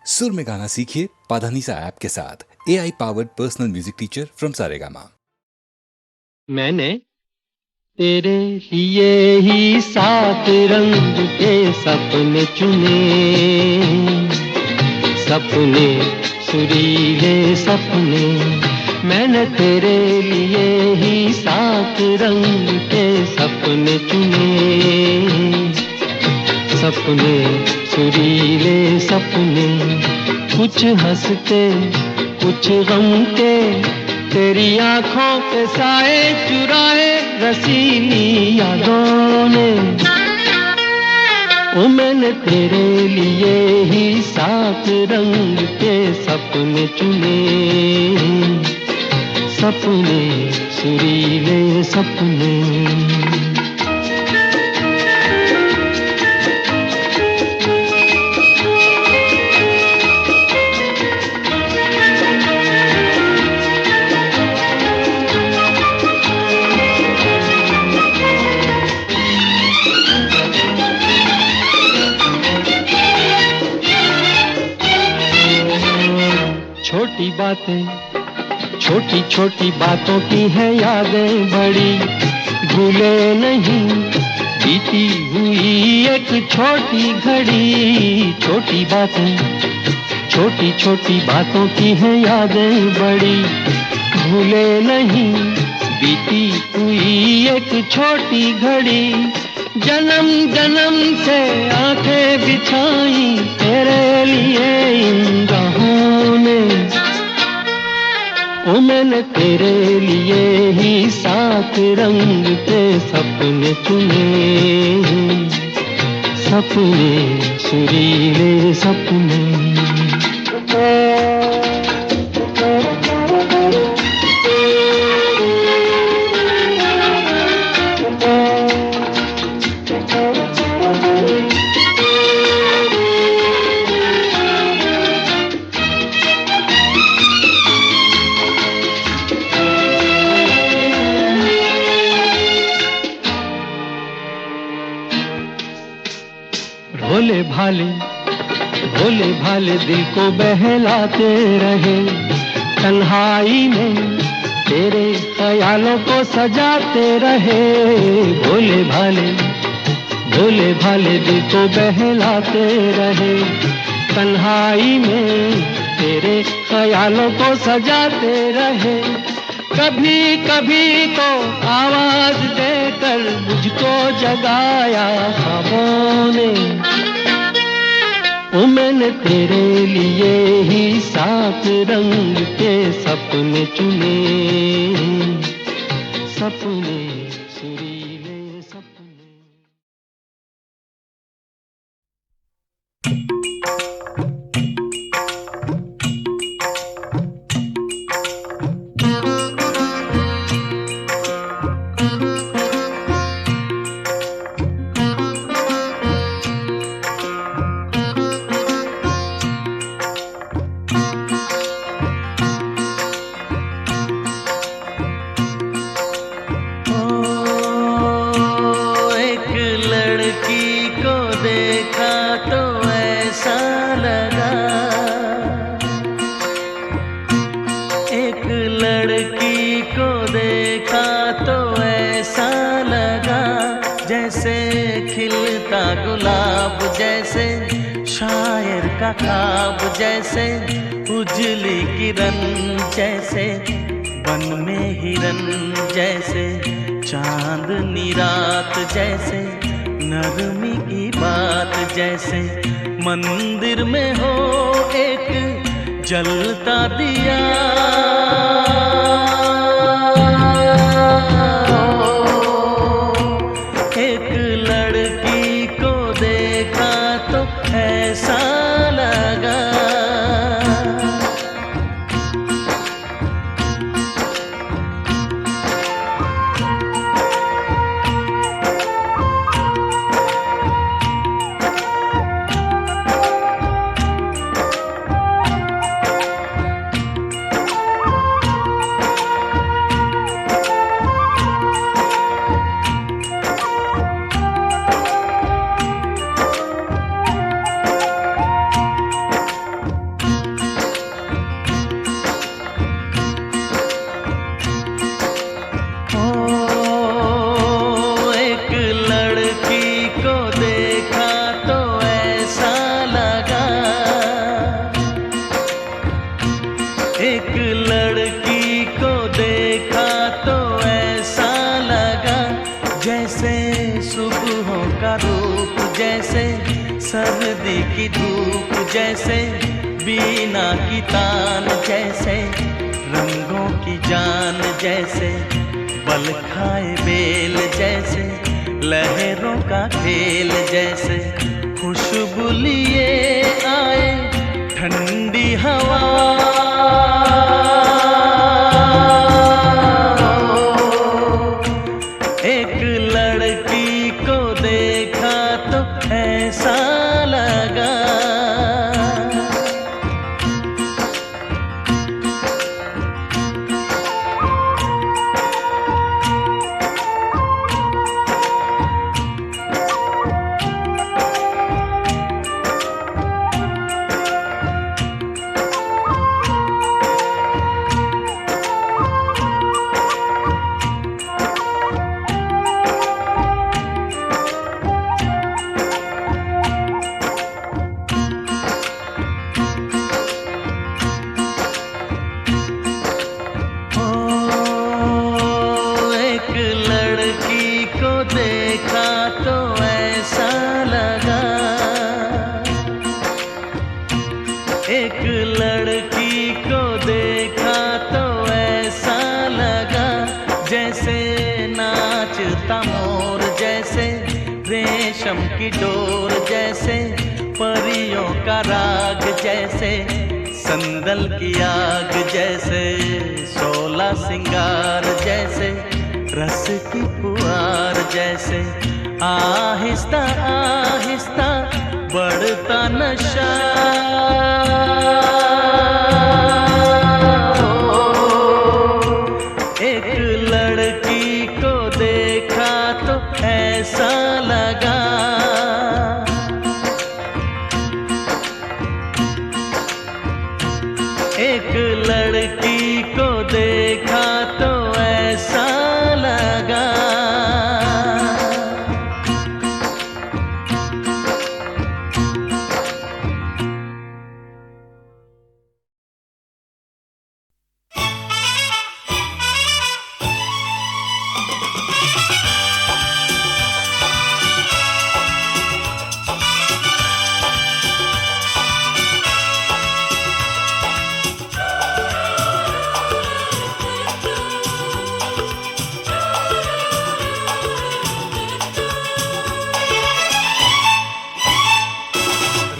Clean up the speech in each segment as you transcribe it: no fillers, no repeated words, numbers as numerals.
सुर में गाना सीखिए पाधानीसा ऐप के साथ। AI powered personal music teacher from Saregama. मैंने तेरे लिए ही 7 रंग के सपने चुने, सपने सुरीले सपने। मैंने तेरे लिए ही 7 रंग के सपने चुने, सपने सुरीले सपने। कुछ हंसते कुछ गम के, तेरी आंखों के साए चुराए रसीली यादों ने। ओ मैंने तेरे लिए ही 7 रंग के सपने चुने, सपने सुरीले सपने। छोटी बातें छोटी छोटी बातों की है यादें बड़ी, भूले नहीं बीती हुई एक छोटी घड़ी। छोटी बातें छोटी छोटी बातों की है यादें बड़ी, भूले नहीं बीती हुई एक छोटी घड़ी। जन्म जन्म से आंखें बिछाई तेरे लिए इन राहों ने। ओ मैंने तेरे लिए ही 7 रंग के सपने चुने, सपने सुरीले सपने। भोले भाले दिल को बहलाते रहे, तन्हाई में तेरे ख्यालों को सजाते रहे। भोले भाले दिल को बहलाते रहे, तन्हाई में तेरे ख्यालों को सजाते रहे। कभी कभी तो आवाज देकर मुझको जगाया ख्वाबों ने। ओ मैंने तेरे लिए ही 7 रंग के सपने चुने, सपने सुरीले सपने। गुलाब जैसे शायर का ख्वाब, जैसे उजली किरण, जैसे वन में हिरन, जैसे चांदनी रात, जैसे नरमी की बात, जैसे मंदिर में हो एक जलता दिया। ऐसा लगा जैसे बीना की तान जैसे, रंगों की जान जैसे, बल खाए बेल जैसे, लहरों का खेल जैसे, खुशबू लिए आए ठंडी हवा। एक लड़की को देखा तो ऐसा लगा, देखा तो ऐसा लगा, एक लड़की को देखा तो ऐसा लगा, जैसे नाचता मोर जैसे, रेशम की डोर जैसे, परियों का राग जैसे, संदल की आग जैसे, सोला सिंगार जैसे, रस की पुआर जैसे, आहिस्ता आहिस्ता बढ़ता नशा। एक लड़की को देखा तो ऐसा लगा, एक लड़की को देखा तो ऐसा लगा।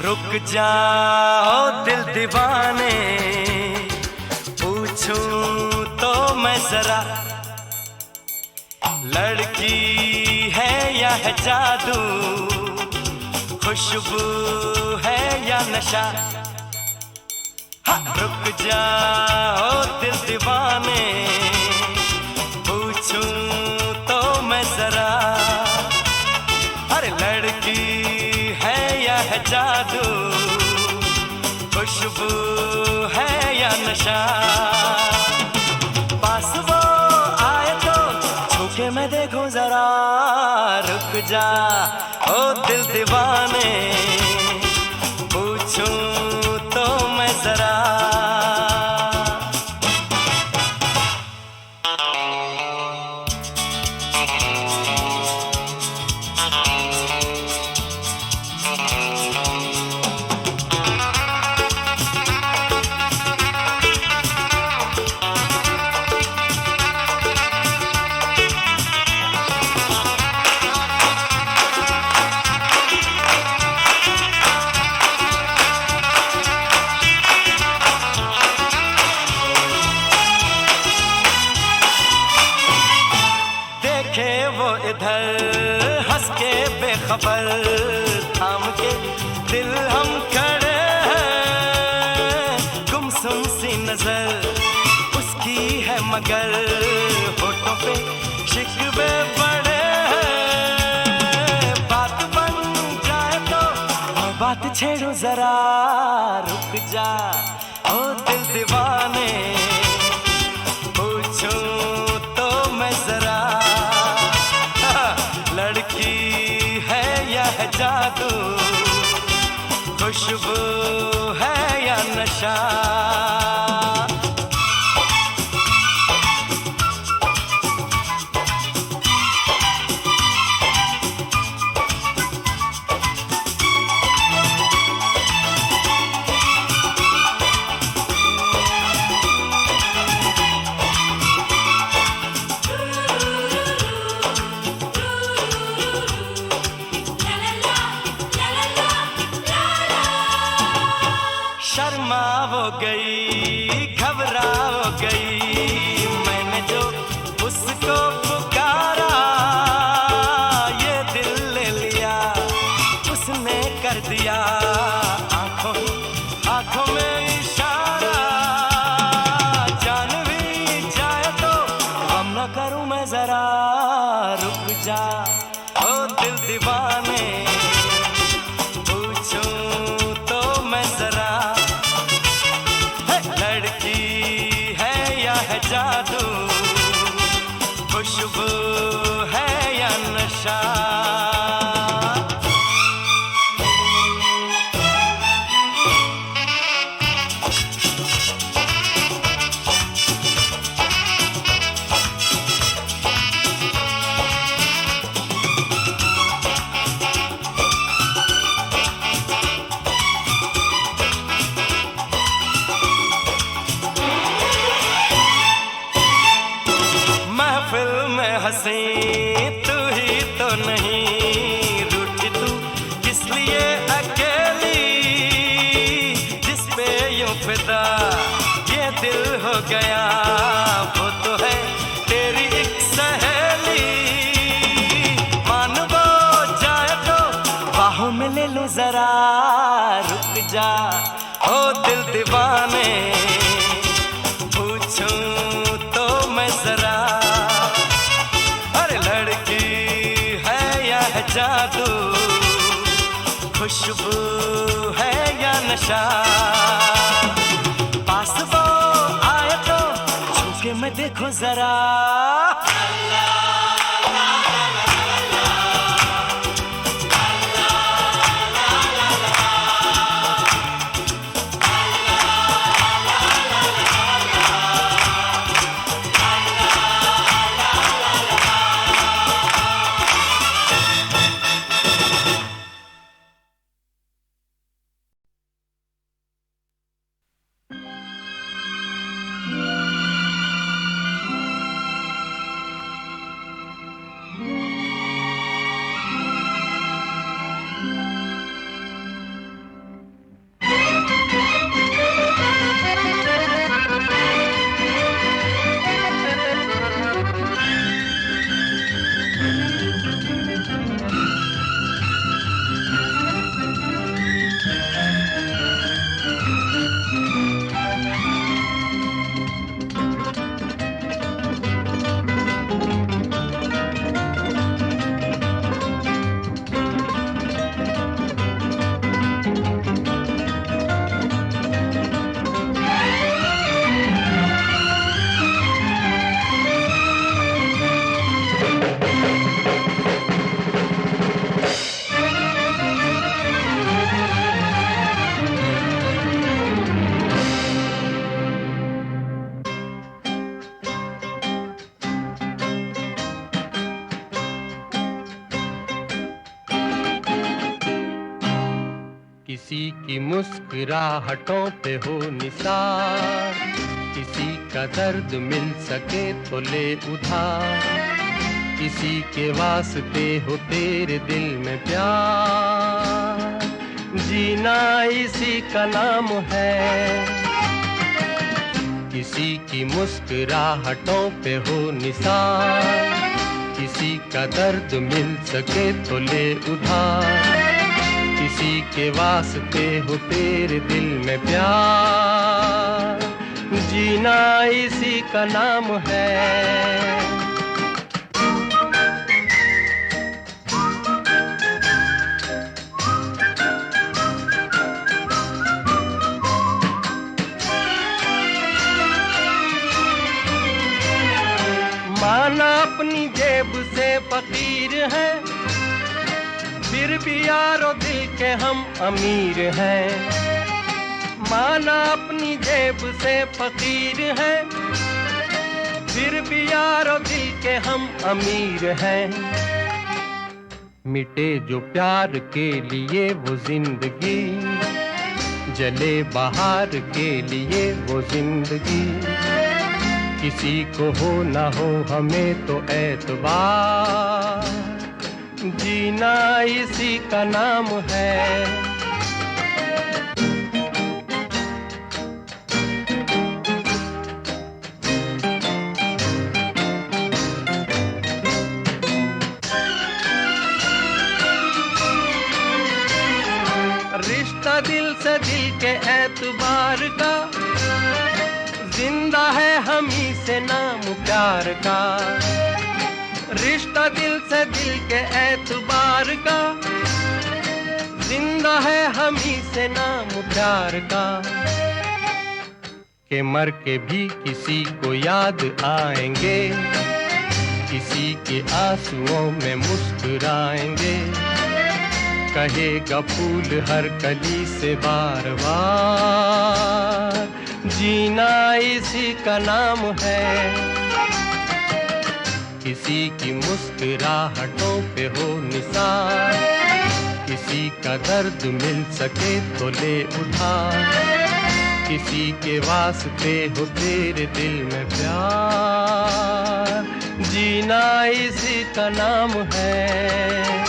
रुक जाओ दिल दीवाने, पूछूं तो मैं जरा, लड़की है या है जादू, खुशबू है या नशा। हाँ, रुक जाओ दिल दीवाने, पूछूं तो मैं जरा, अरे लड़की है या है जादू, खुशबू है या नशा। पास वो आए तो छूके मैं देखूं जरा, रुक जा ओ दिल दीवाने, पूछूं तो मैं जरा। इधर हंस के बेखबर थाम के दिल हम खड़े हैं, गुमसुम सी नजर उसकी है मगर होठों पे शिकवे बड़े हैं। बात बन जाए तो मैं बात छेड़ू जरा, रुक जा ओ दिल दीवाने, पूछूं तो मैं जरा, लड़की है या है जादू, खुशबू है या नशा। शर्मा वो गई, घबरा वो गई, मैंने जो उसको पुकारा, ये दिल ले लिया, उसने कर दिया आंखों आंखों में इशारा। जान भी जाए तो गम न करूं मैं जरा, रुक जा ओ दिल दीवाने, पूछूं तो मैं जरा, लड़की है या है जादू, खुशबू है या नशा। महफिल में हंसी तू ही तो नहीं, रूठी तू किस लिए अकेली, जिस पे यूं फिदा ये दिल हो गया, वो तो है तेरी एक सहेली। मान वो जाए तो बाहों में ले लो जरा, रुक जा ओ दिल दीवाने, पूछूं तो मैं जरा, अरे लड़की है या है जादू, खुशबू है या नशा। पास वो आए तो छूके मैं देखो जरा, किसी की मुस्कुराहटों पे हो निसार, किसी का दर्द मिल सके तो ले उधार, किसी के वास्ते हो तेरे दिल में प्यार, जीना इसी का नाम है। किसी की मुस्कुराहटों पे हो निसार, किसी का दर्द मिल सके तो ले उधार, किसी के वास्ते हो तेरे दिल में प्यार, जीना इसी का नाम है। माना अपनी जेब से फकीर है, फिर भी यारो दिल के हम अमीर हैं। माना अपनी जेब से फकीर है, फिर भी यारो दिल के हम अमीर हैं। मिटे जो प्यार के लिए वो जिंदगी, जले बहार के लिए वो जिंदगी, किसी को हो ना हो हमें तो एतबार, जीना इसी का नाम है। के एतबार का, जिंदा है हम ही से नाम प्यार का। रिश्ता दिल से दिल के एतबार का, जिंदा है हम ही से नाम प्यार का। के मर के भी किसी को याद आएंगे, किसी के आंसुओं में मुस्कुराएंगे। कहेगा फूल हर कली से बार बार, जीना इसी का नाम है। किसी की मुस्कुराहटों पे हो निसार, किसी का दर्द मिल सके तो ले उठा। किसी के वास्ते हो तेरे दिल में प्यार, जीना इसी का नाम है।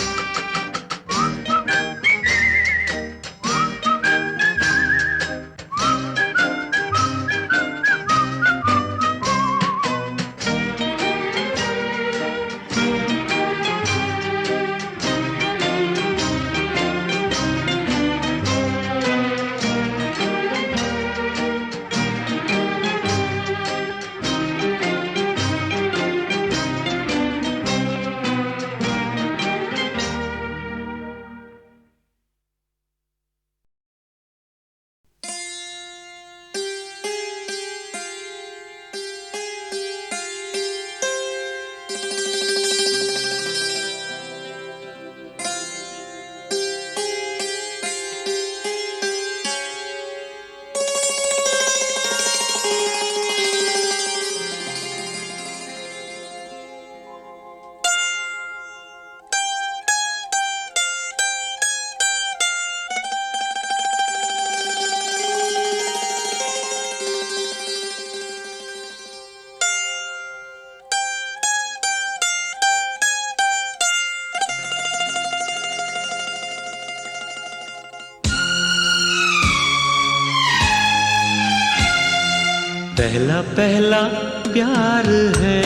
पहला पहला प्यार है,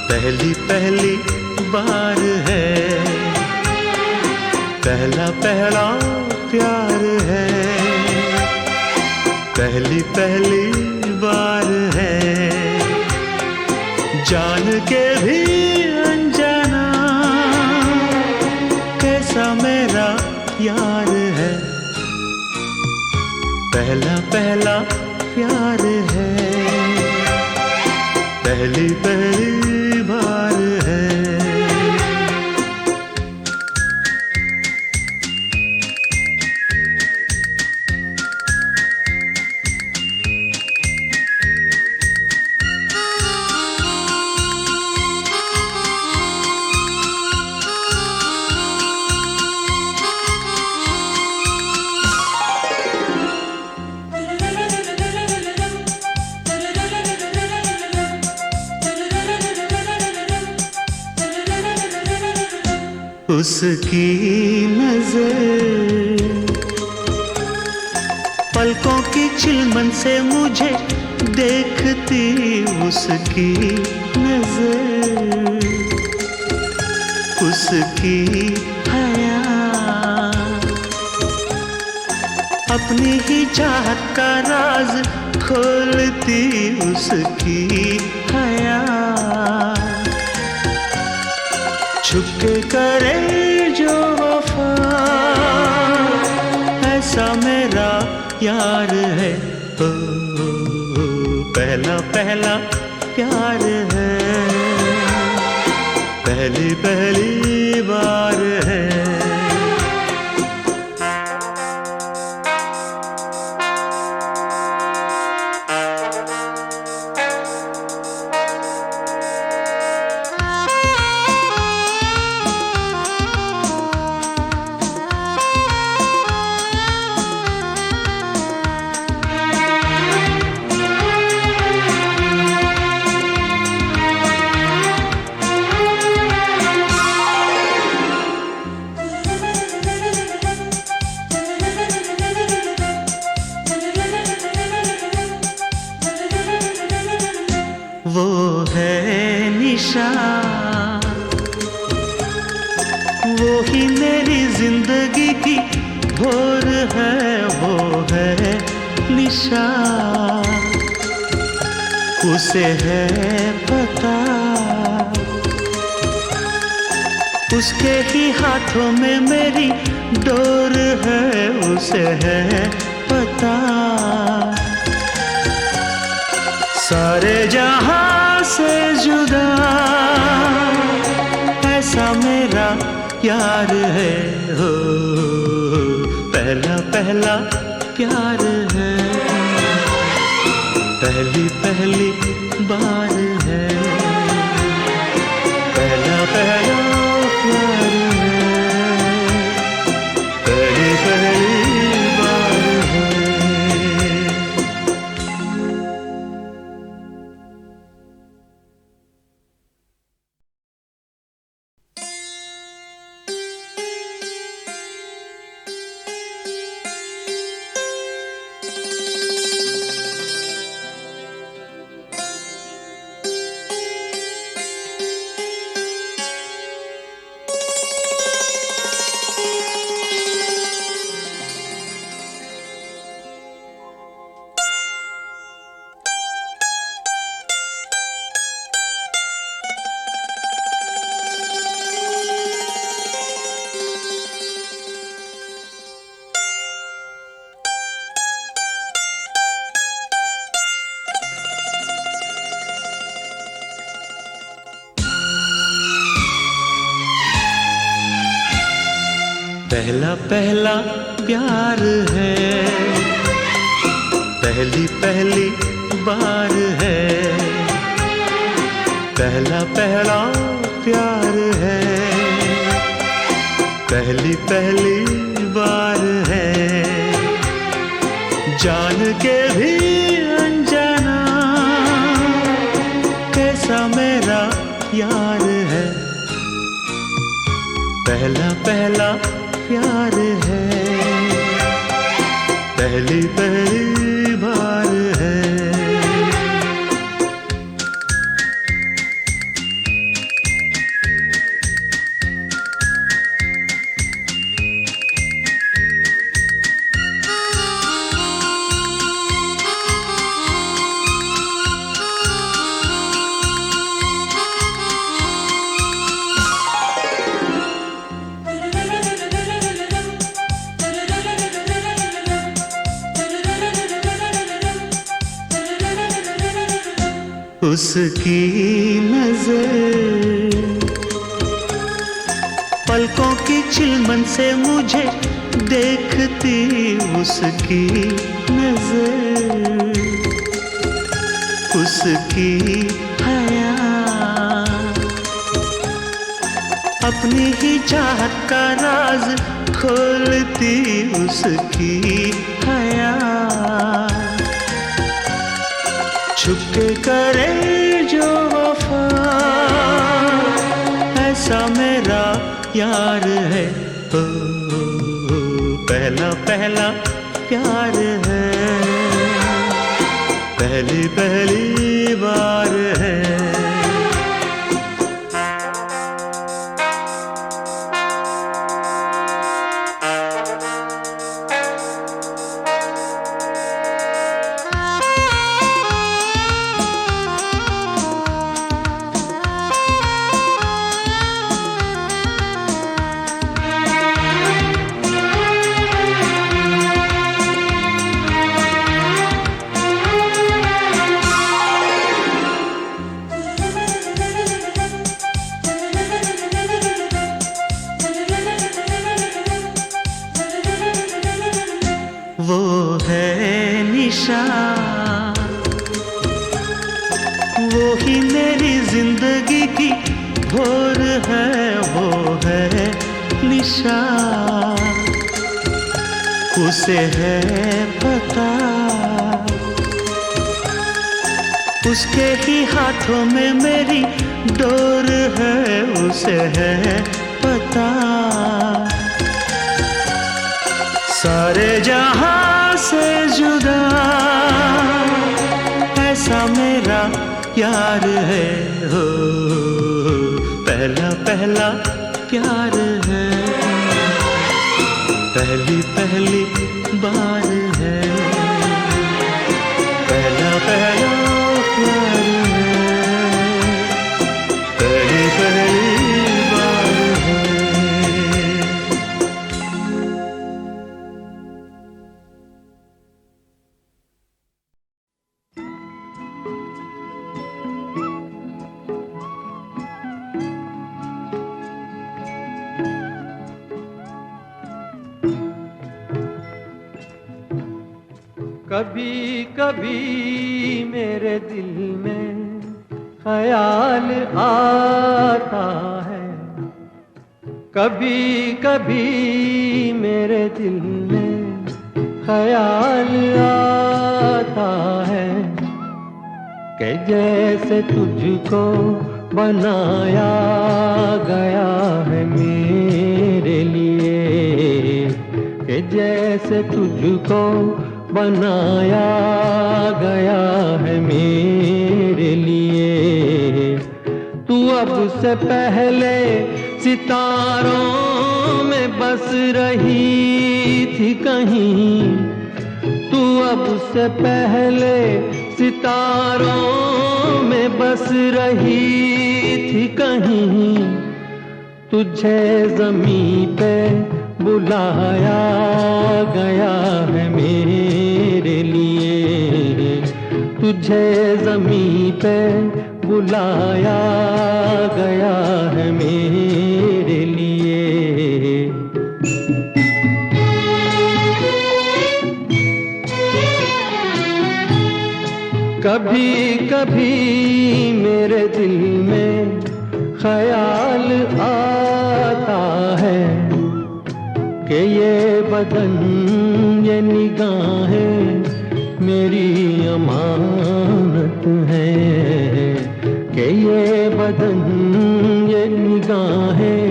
पहली पहली बार है। पहला पहला प्यार है, पहली पहली बार है। जान के भी अनजाना कैसा मेरा यार है। पहला पहला प्यार है, पहली पहली बार है। उसकी नजर पलकों की चिलमन से मुझे देखती, उसकी नजर उसकी हया अपनी ही चाहत का राज खोलती, उसकी हया छुपके करे जो वफा, ऐसा मेरा यार है। ओ, पहला पहला प्यार है, पहली पहली बार है। निशा उसे है पता, उसके ही हाथों में मेरी डोर है, उसे है पता। सारे जहां से जुदा ऐसा मेरा यार है, हो पहला पहला प्यार है, पहली पहली बार है, पहला पहला प्यार है, पहली पहली बार है। पहला पहला प्यार है, पहली पहली बार है, पहला पहला प्यार है, पहली पहली बार है। जान के भी अनजाना कैसा मेरा यार है, पहला पहला प्यार है, पहली पहली बार है। उसकी नजर पलकों की चिलमन से मुझे देखती, उसकी नजर उसकी हया अपनी ही चाहत का राज खोलती, उसकी हया छुपके करे जो वफा ऐसा मेरा यार है, हो पहला पहला प्यार है, पहली पहली बार है। वो है निशा, वो ही मेरी जिंदगी की भोर है, वो है निशा उसे है पता, उसके ही हाथों में मेरी डोर है, उसे है पता। सारे जहां से जुदा ऐसा मेरा यार है, हो पहला पहला प्यार है, पहली पहली बार है, कभी कभी मेरे दिल में ख्याल आता है, कभी कभी मेरे दिल में ख्याल आता है कि जैसे तुझको बनाया गया है मेरे लिए, कि जैसे तुझको बनाया गया है मेरे लिए। तू अब से पहले सितारों में बस रही थी कहीं, तू अब से पहले सितारों में बस रही थी कहीं। तुझे ज़मीं पे बुलाया गया है मेरे लिए, तुझे ज़मीं पे बुलाया गया है मेरे लिए। कभी कभी मेरे दिल में ख्याल आता है कि ये बदन ये निगाहें मेरी अमानत है, कि ये बदन ये निगाहें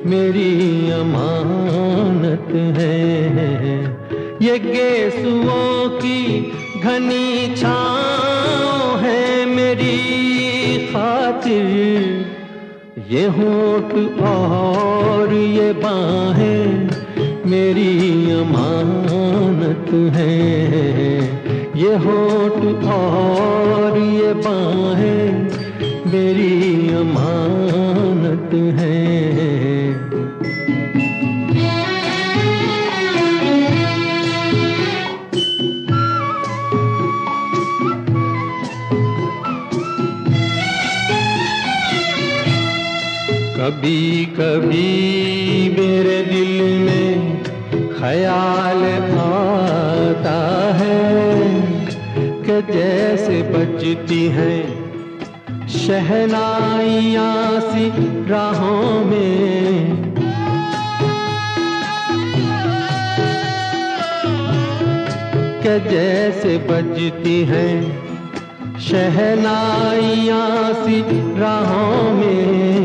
मेरी अमानत है। ये गेसुओं की घनी छाँव है मेरी खातिर, ये होठ और ये बाहें मेरी अमानत है, ये होठ और ये बाहें मेरी अमानत है। कभी कभी मेरे दिल में ख्याल आता है कि जैसे बजती हैं शहनाइयाँ सी राहों में, कि जैसे बजती हैं शहनाइयाँ सी राहों में।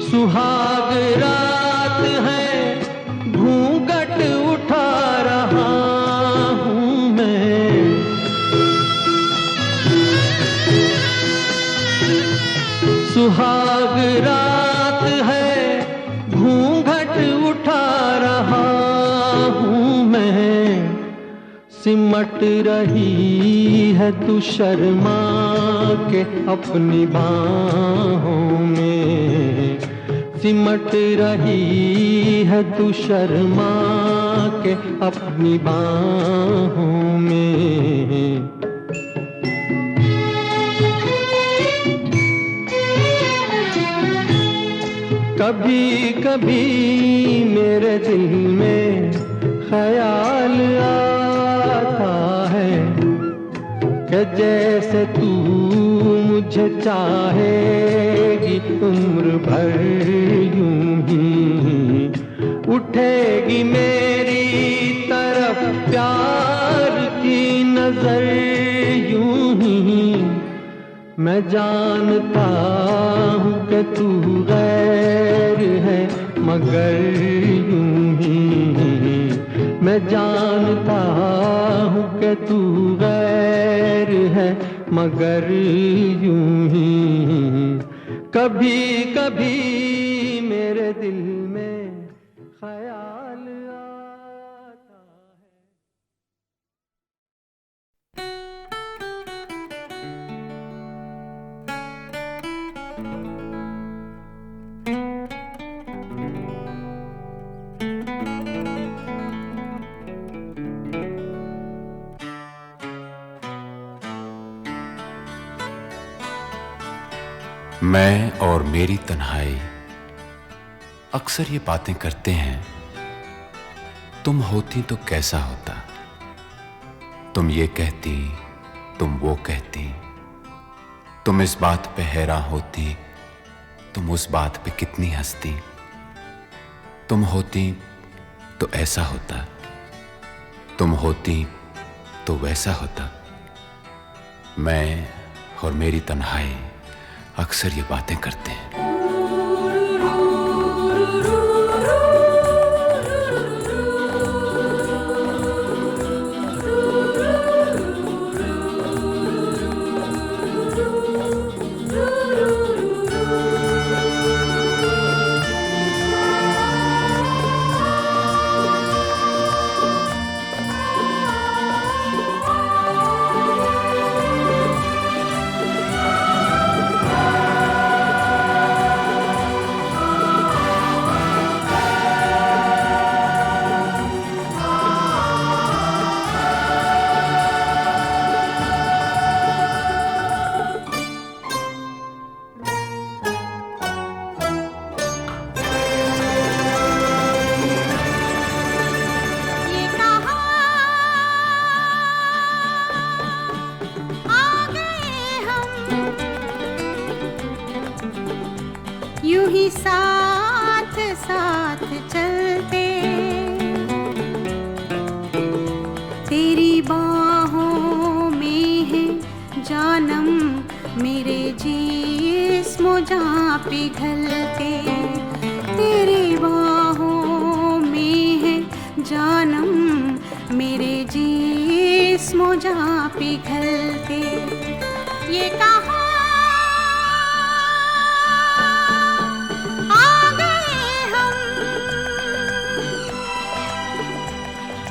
सुहाग रात है घूंघट उठा रहा हूँ मैं, सुहाग रात है घूंघट उठा रहा हूँ मैं। सिमट रही है तू शर्मा के अपनी बाहों में, सिमट रही है तू शर्मा के अपनी बाहों में। कभी कभी मेरे दिल में ख्याल आता है कि जैसे तू मुझे चाहेगी उम्र भर यूं ही, उठेगी मेरी तरफ प्यार की नजर यूं ही। मैं जानता हूँ कि तू गैर है मगर यूं ही, मैं जानता हूँ कि तू गैर है मगर यूं ही। कभी कभी मेरे दिल में ख्याल आता है। मैं और मेरी तन्हाई अक्सर ये बातें करते हैं, तुम होती तो कैसा होता, तुम ये कहती, तुम वो कहती, तुम इस बात पे हैरान होती, तुम उस बात पे कितनी हंसती। तुम होती तो ऐसा होता, तुम होती तो वैसा होता। मैं और मेरी तन्हाई अक्सर ये बातें करते हैं। यूं ही साथ साथ चलते, तेरी बाहों में है जानम, मेरे जिस्मो जां पिघलते। तेरी बाहों में है जानम, मेरे जिस्मो जां पिघलते। ये कहा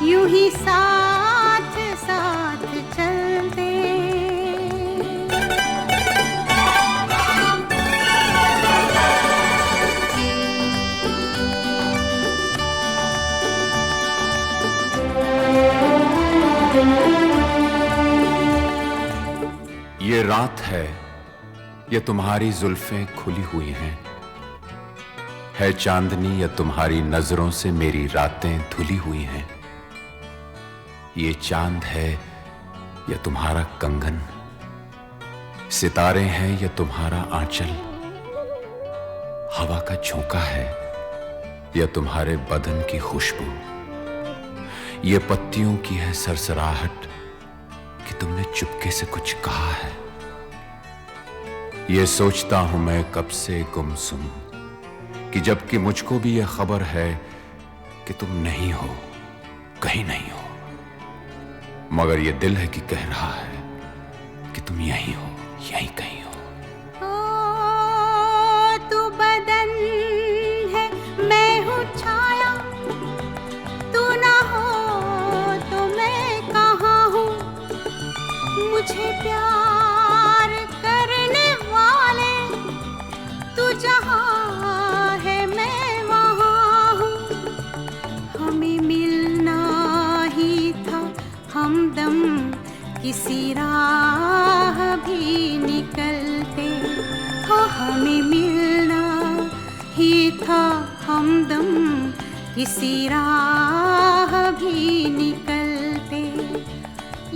यूं ही साथ साथ चलते। ये रात है, ये तुम्हारी जुल्फें खुली हुई हैं, है चांदनी या तुम्हारी नजरों से मेरी रातें धुली हुई हैं। ये चांद है या तुम्हारा कंगन, सितारे हैं या तुम्हारा आंचल, हवा का झोंका है या तुम्हारे बदन की खुशबू। ये पत्तियों की है सरसराहट कि तुमने चुपके से कुछ कहा है। ये सोचता हूं मैं कब से गुमसुम, कि जबकि मुझको भी यह खबर है कि तुम नहीं हो, कहीं नहीं हो, मगर ये दिल है कि कह रहा है कि तुम यहीं हो, यहीं कहीं हो। तू बदन है, मैं हूँ छाया, तू ना हो तो मैं कहाँ हूँ। मुझे प्यार करने वाले, तू जहाँ है मैं वहाँ हूँ। हमें मिलना ही था हमदम, किसी राह भी निकलते। हो हमें मिलना ही था हमदम, किसी राह भी निकलते।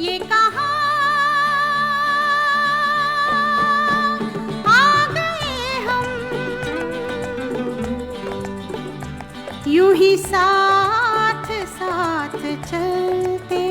ये कहा आ गए हम, यूं ही साथ साथ चलते।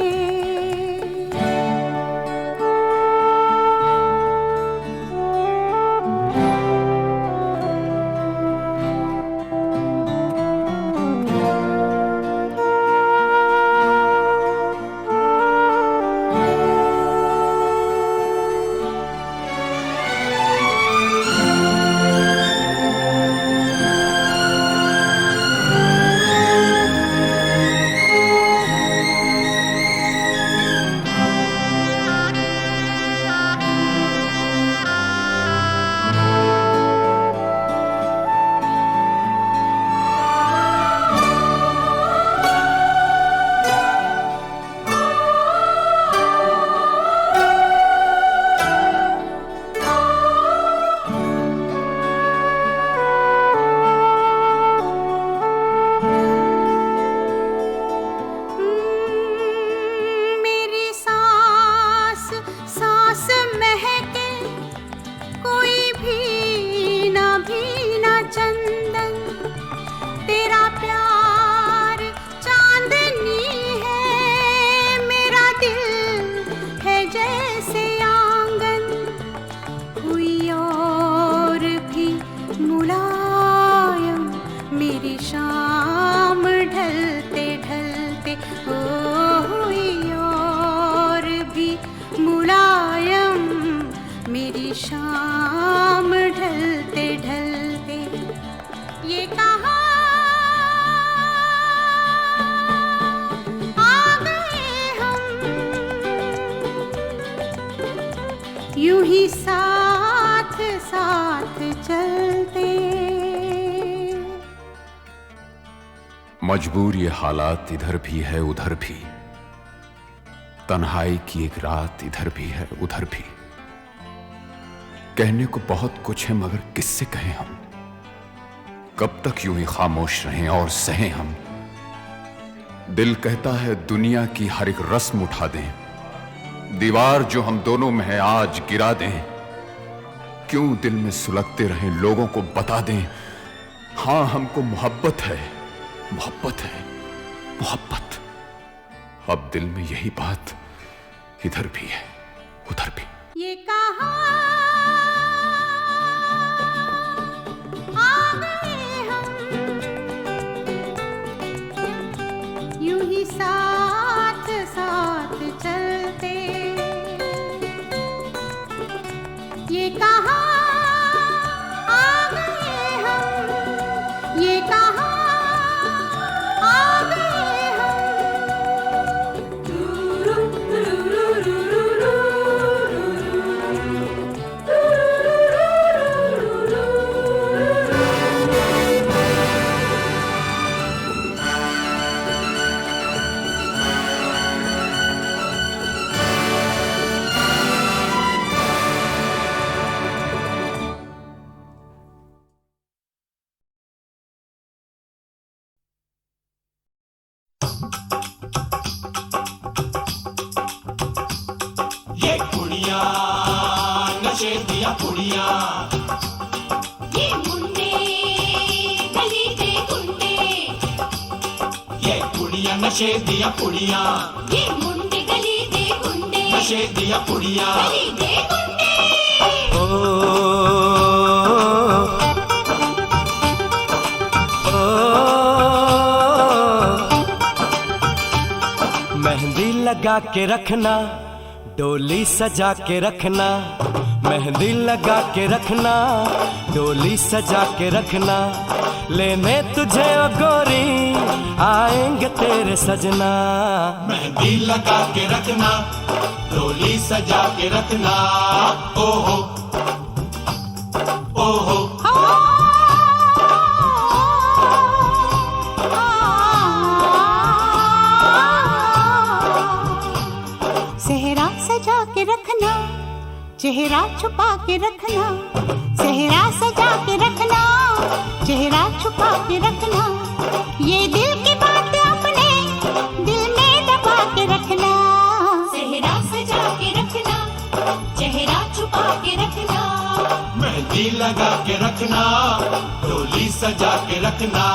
यूं ही साथ साथ चलते। मजबूर ये हालात इधर भी है उधर भी, तन्हाई की एक रात इधर भी है उधर भी। कहने को बहुत कुछ है मगर किससे कहें हम, कब तक यूं ही खामोश रहें और सहें हम। दिल कहता है दुनिया की हर एक रस्म उठा दें, दीवार जो हम दोनों में है आज गिरा दें। क्यों दिल में सुलगते रहें, लोगों को बता दें हां हमको मोहब्बत है, मोहब्बत है, मोहब्बत। अब दिल में यही बात इधर भी है उधर भी। ये कहाँ आ गए हम, यूं ही साथ साथ चलते। ये कहाँ आ गए हम, ये कहाँ आ गए नशे दिया पुड़िया, ये मुंडे गली दे गुंडे, ये पुड़िया नशे दिया पुड़िया, ये मुंडे गली दे गुंडे, नशे दिया पुड़िया, गली दे गुंडे। मेहंदी लगा के रखना, डोली सजा के रखना, मेहंदी लगा के रखना, डोली सजा के रखना। लेने तुझे ओ गोरी आएंगे तेरे सजना। मेहंदी लगा के रखना, डोली सजा के रखना। ओहो ओहो सेहरा सजा के रखना, चेहरा छुपा के रखना, सेहरा सजा के रखना, चेहरा छुपा के रखना। ये दिल की बात अपने दिल में दबा के रखना। सेहरा सजा के रखना, चेहरा छुपा के रखना। मेहंदी लगा के रखना, डोली सजा के रखना।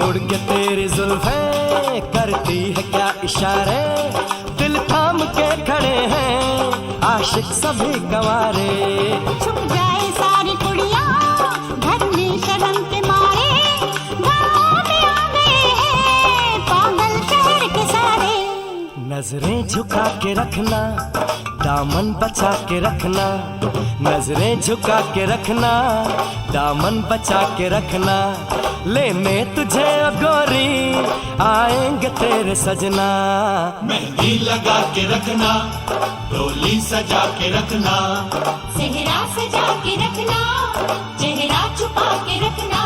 उड़ के तेरी जुल्फें करती है क्या इशारे, दिल थाम के खड़े हैं आशिक सभी गवारे। छुप जाए सारी कुड़ियाँ घर में शर्म के मारे, गाँव में आ गए हैं पागल शहर के सारे। नजरें झुका के रखना, दामन बचा के रखना, नजरें झुका के रखना, दामन बचा के रखना। लेने तुझे ओ गोरी आएंगे तेरे सजना। मेहंदी लगा के रखना, डोली सजा के रखना। सेहरा सजा के रखना, चेहरा छुपा के रखना।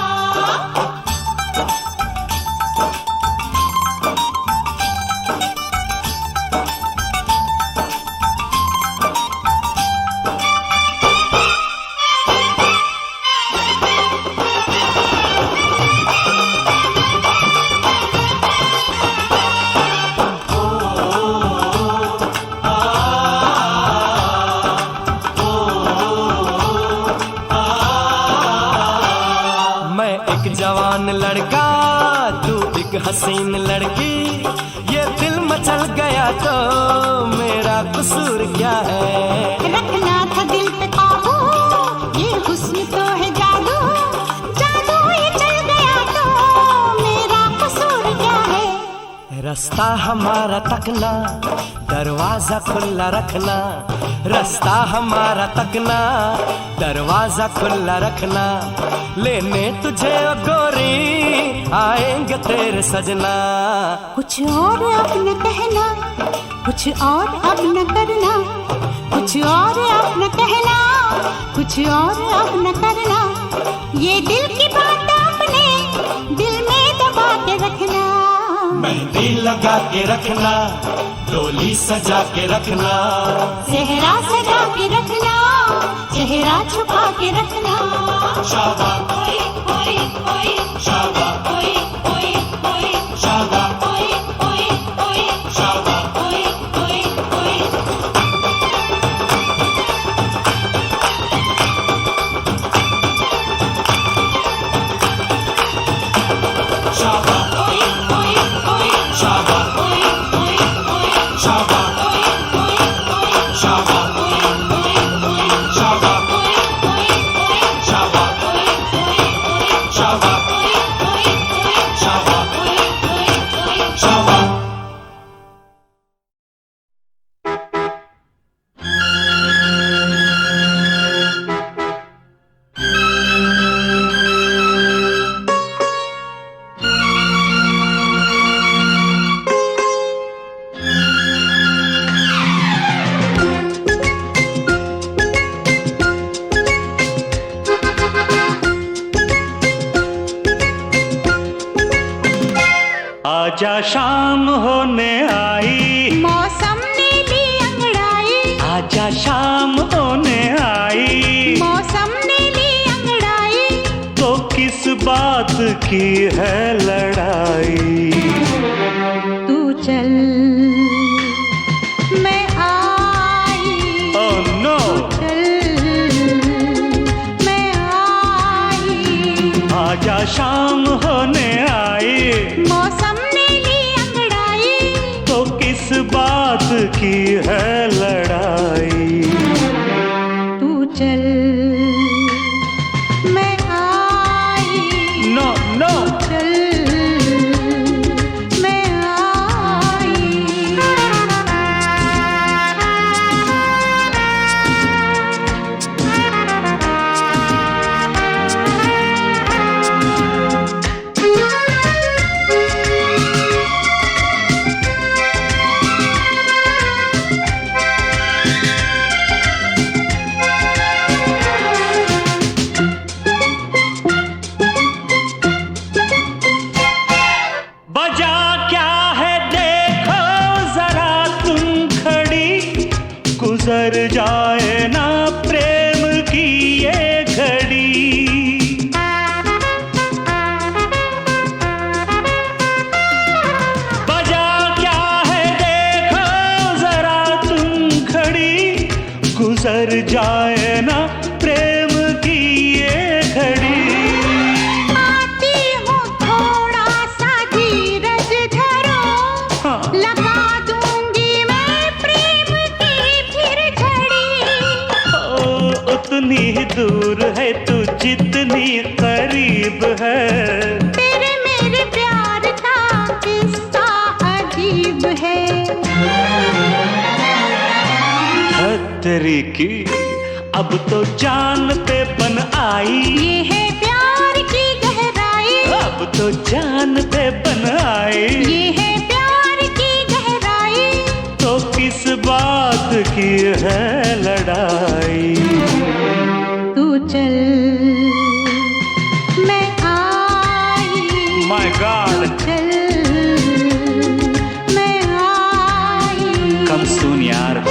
जवान लड़का तू एक हसीन लड़की, ये दिल मचल गया तो मेरा कसूर क्या है। रखना था दिल पे काबू, रास्ता हमारा तकना, दरवाजा खुला रखना। रास्ता हमारा तकना, दरवाजा खुला रखना। लेने तुझे ओ गोरी आएंगे तेरे सजना। कुछ और अब न कहना, कुछ और अब न करना। कुछ और अब न कहना, कुछ और अब न करना। ये दिल की बात अपने दिल में दबा के रखना। मेहंदी लगा के रखना, डोली सजा के रखना। सेहरा सजा के रखना, चेहरा छुपा के रखना। शाबा ओए ओए ओए शाबा ओए ओए ओए शाबा ओए ओए ओए शाबा ओए ओए ओए शाबा ओए ओए ओए शाबा ओए ओए ओए शाबा ओए ओए ओए शाबा ओए ओए शाबा ओए ओए ओए शाबा ओए ओए ओए शाबा ओए ओए शाबा ओए ओए शाबा। आजा शाम होने आई, मौसम ने ली अंगड़ाई। आजा शाम होने आई। मौसम ने ली अंगड़ाई। तो किस बात की है लड़ाई? तू चल मैं आई। ओह नो, चल मैं आई। आजा शाम होने आई। मौसम ने ली अंगड़ाई। तो किस बात की है लड़ाई? तू चल मैं आई। नो नो, चल मैं आई। बजा क्या है देखो जरा तुम खड़ी, गुजर जाए ना प्रेम की ये घड़ी। बजा क्या है देखो जरा तुम खड़ी, गुजर जाए ना प्रेम की ये घड़ी। आती हूँ थोड़ा सा धीरज धरो। हाँ। लगा दूंगी मैं प्रेम की फिर झड़ी। ओ, उतनी ही दूर है तू जितनी करीब है। तेरे मेरे प्यार का किस्सा अजीब है। तेरी की अब तो जान पे बन आई। ये है प्यार की गहराई। अब तो जान पे बन आई। ये है प्यार की गहराई। तो किस बात की है लड़ाई? तू चल मैं आई। माय गॉड, चल मैं आई। कम सून यार।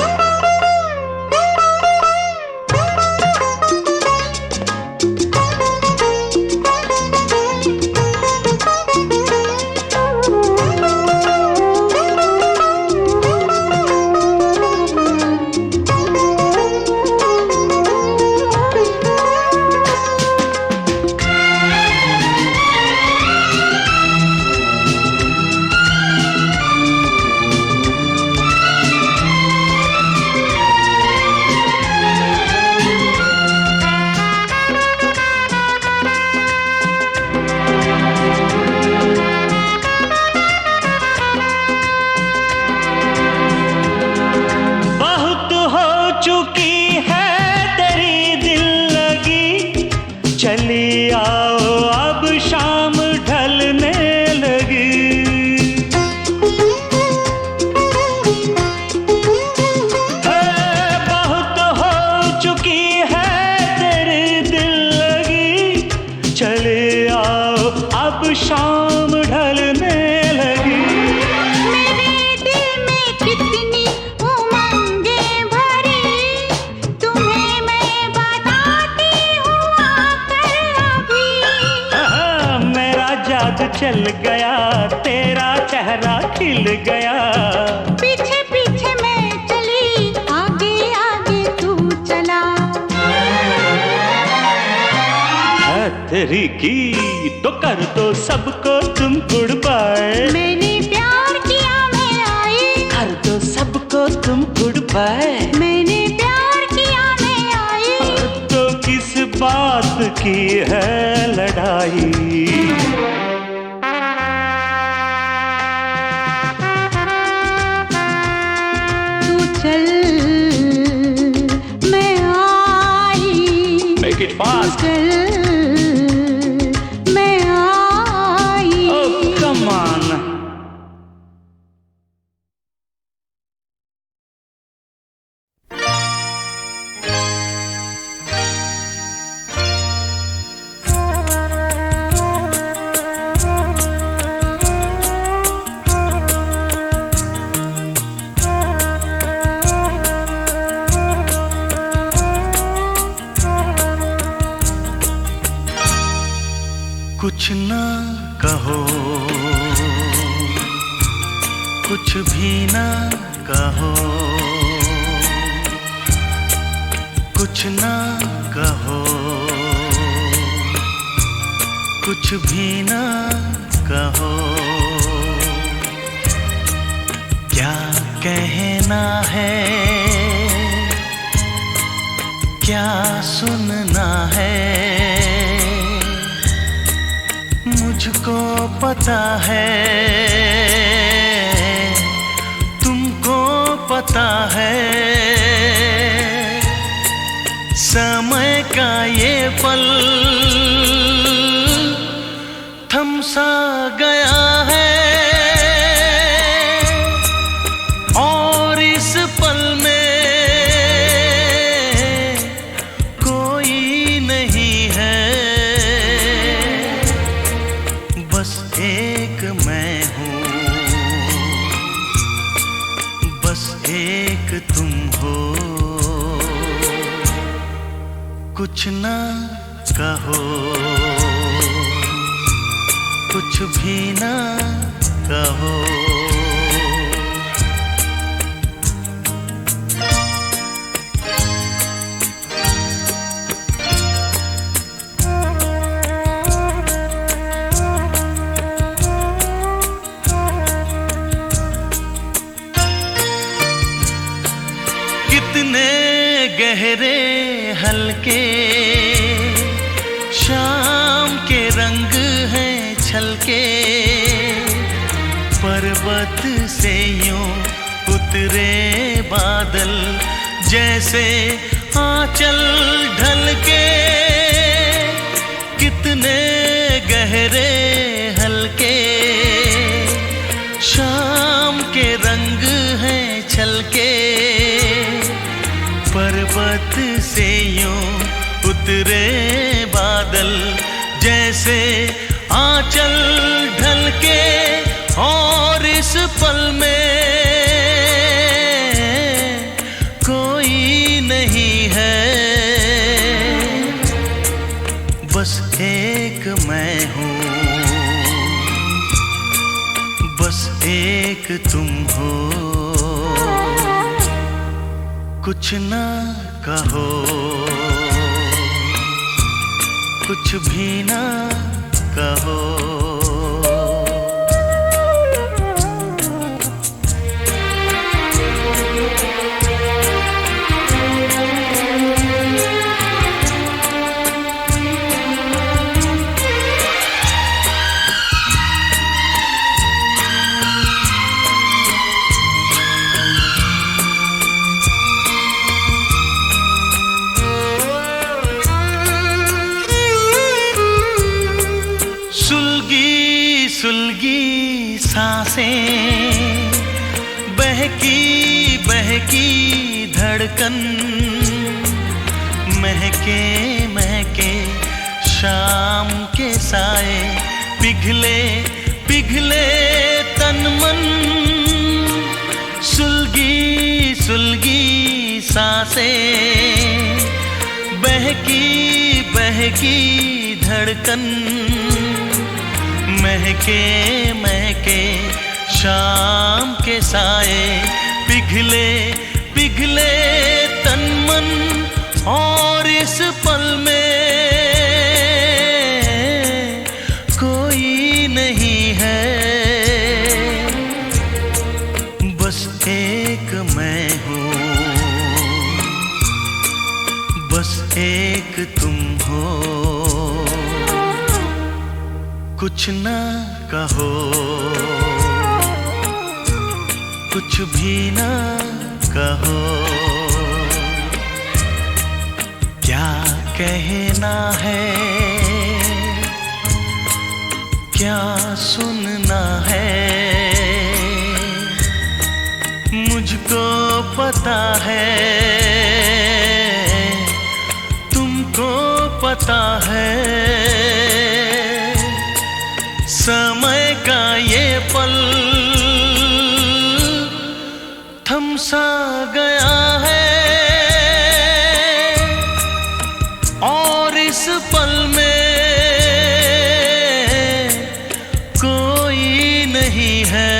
राग चल गया, तेरा चेहरा खिल गया। पीछे पीछे मैं चली, आगे आगे तू चला। तेरी की तो कर दो सबको तुम गुड बाय। मैंने प्यार किया मैं आई, कर दो सबको तुम गुड बाय। मैंने प्यार किया मैं आई। तो किस बात की है लड़ाई? तू चल मैं आई, Make it fast. चल मैं आई। Oh, come on. कुछ ना कहो, कुछ भी ना कहो, कुछ ना कहो, कुछ भी ना कहो। क्या कहना है, क्या सुनना है, मुझको पता है, तुमको पता है। समय का ये पल थम सा गया है, और इस पल में कोई नहीं है। बस एक मैं हूँ, बस एक तुम हो। कुछ ना कहो, कुछ भी ना कहो। कितने गहरे हल्के शाम के रंग हैं छलके, पर्वत से यूं उतरे बादल जैसे आंचल ढलके। कितने गहरे हल्के शाम के रंग हैं छलके, पर्वत से यूं उतरे बादल जैसे आंचल ढलके। और इस पल में कोई नहीं है, बस एक मैं हूँ, बस एक तुम हो। कुछ ना कहो, कुछ भी ना कहो। सुलगी सुलगी सांसें, बहकी बहकी धड़कन, महके महके शाम के साए, पिघले पिघले तन मन। सुलगी सुलगी सांसें, बहकी बहकी धड़कन, महके महके शाम के साए, पिघले पिघले तन मन और इस पल में कोई नहीं है, बस एक मैं हूँ, बस एक तुम हो। कुछ ना कहो, कुछ भी ना कहो, क्या कहना है, क्या सुनना है, मुझको पता है, तुमको पता है। समय का ये पल थम सा गया है और इस पल में कोई नहीं है,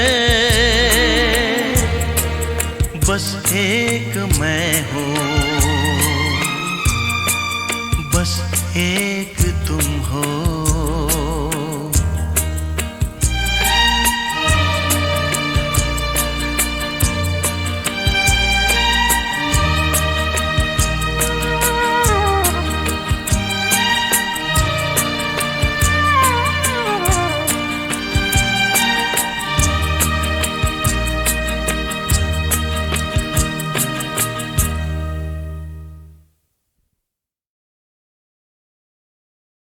बस एक मैं हूँ,